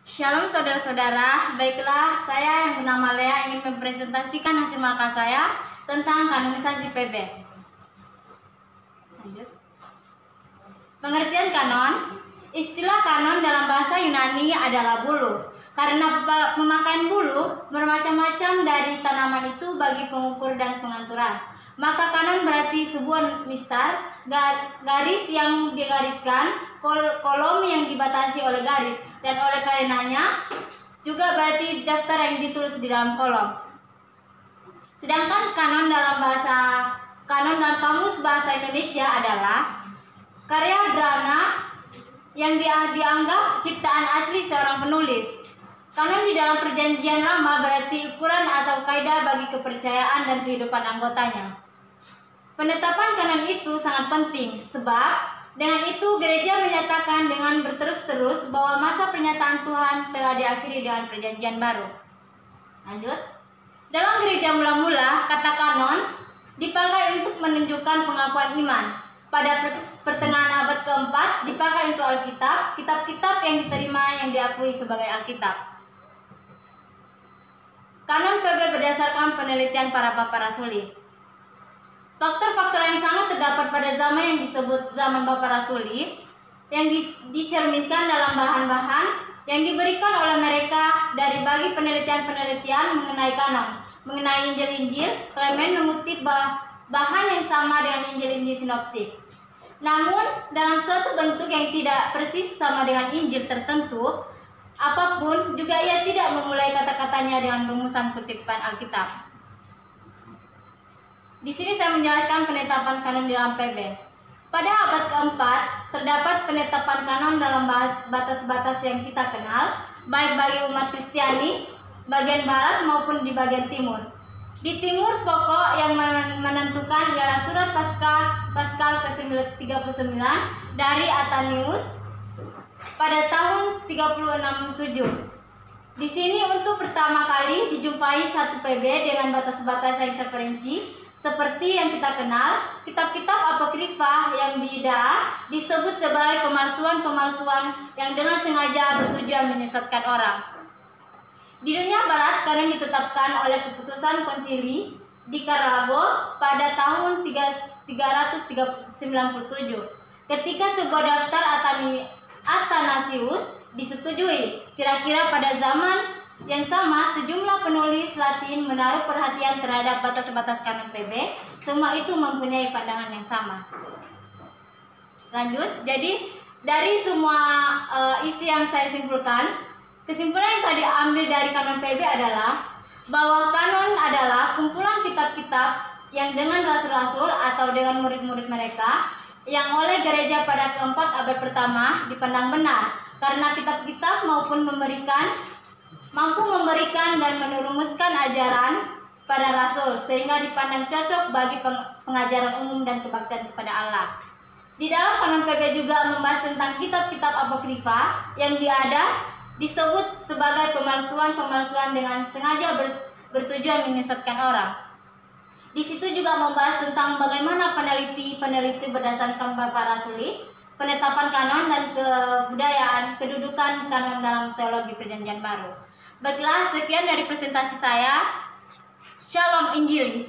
Shalom saudara-saudara, baiklah saya yang bernama Lea ingin mempresentasikan hasil makan saya tentang kanonisasi PB. Lanjut. Pengertian kanon. Istilah kanon dalam bahasa Yunani adalah bulu. Karena pemakaian bulu bermacam-macam dari tanaman itu bagi pengukur dan pengaturan. Maka kanon berarti sebuah mistar, garis yang digariskan, kolom yang dibatasi oleh garis, dan oleh karenanya juga berarti daftar yang ditulis di dalam kolom. Sedangkan kanon dalam kamus bahasa Indonesia adalah karya drana yang dianggap ciptaan asli seorang penulis. Kanon di dalam perjanjian lama berarti ukuran atau kaidah bagi kepercayaan dan kehidupan anggotanya. Penetapan kanon itu sangat penting sebab dengan itu gereja menyatakan dengan berterus-terus bahwa masa pernyataan Tuhan telah diakhiri dengan perjanjian baru. Lanjut. Dalam gereja mula-mula, kata kanon dipakai untuk menunjukkan pengakuan iman. Pada pertengahan abad keempat dipakai untuk Alkitab, kitab-kitab yang diterima yang diakui sebagai Alkitab. Kanon PB berdasarkan penelitian para Bapak Rasuli. Faktor-faktor yang sangat terdapat pada zaman yang disebut zaman Bapak Rasuli yang dicerminkan dalam bahan-bahan yang diberikan oleh mereka dari bagi penelitian-penelitian mengenai kanon. Mengenai Injil-Injil, Clement mengutip bahan yang sama dengan Injil-Injil sinoptik. Namun, dalam suatu bentuk yang tidak persis sama dengan Injil tertentu, apapun juga ia tidak memulai kata-katanya dengan rumusan kutipan Alkitab. Di sini saya menjelaskan penetapan kanon dalam PB. Pada abad keempat, terdapat penetapan kanon dalam batas-batas yang kita kenal, baik bagi umat Kristiani, bagian barat maupun di bagian timur. Di timur, pokok yang menentukan ialah surat Paskal ke-39 dari Athanasius pada tahun 367. Di sini untuk pertama kali dijumpai satu PB dengan batas-batas yang terperinci. Seperti yang kita kenal, kitab-kitab apokrifa yang bid'ah disebut sebagai pemalsuan-pemalsuan yang dengan sengaja bertujuan menyesatkan orang. Di dunia barat, kanon ditetapkan oleh keputusan konsili di Karthago pada tahun 397, ketika sebuah daftar Athanasius disetujui. Kira-kira pada zaman yang sama, sejumlah penulis Latin menaruh perhatian terhadap batas-batas kanon PB. Semua itu mempunyai pandangan yang sama. Lanjut, jadi dari semua isi yang saya simpulkan, kesimpulan yang saya diambil dari kanon PB adalah bahwa kanon adalah kumpulan kitab-kitab yang dengan rasul-rasul atau dengan murid-murid mereka yang oleh gereja pada keempat abad pertama dipandang benar karena kitab-kitab mampu memberikan dan merumuskan ajaran pada rasul sehingga dipandang cocok bagi pengajaran umum dan kebaktian kepada Allah. Di dalam kanon PB juga membahas tentang kitab-kitab apokrifa yang disebut sebagai pemalsuan-pemalsuan dengan sengaja bertujuan menyesatkan orang. Di situ juga membahas tentang bagaimana peneliti berdasarkan Bapak Rasuli, penetapan kanon dan kebudayaan kedudukan kanon dalam teologi perjanjian baru. Baiklah, sekian dari presentasi saya. Shalom Injili.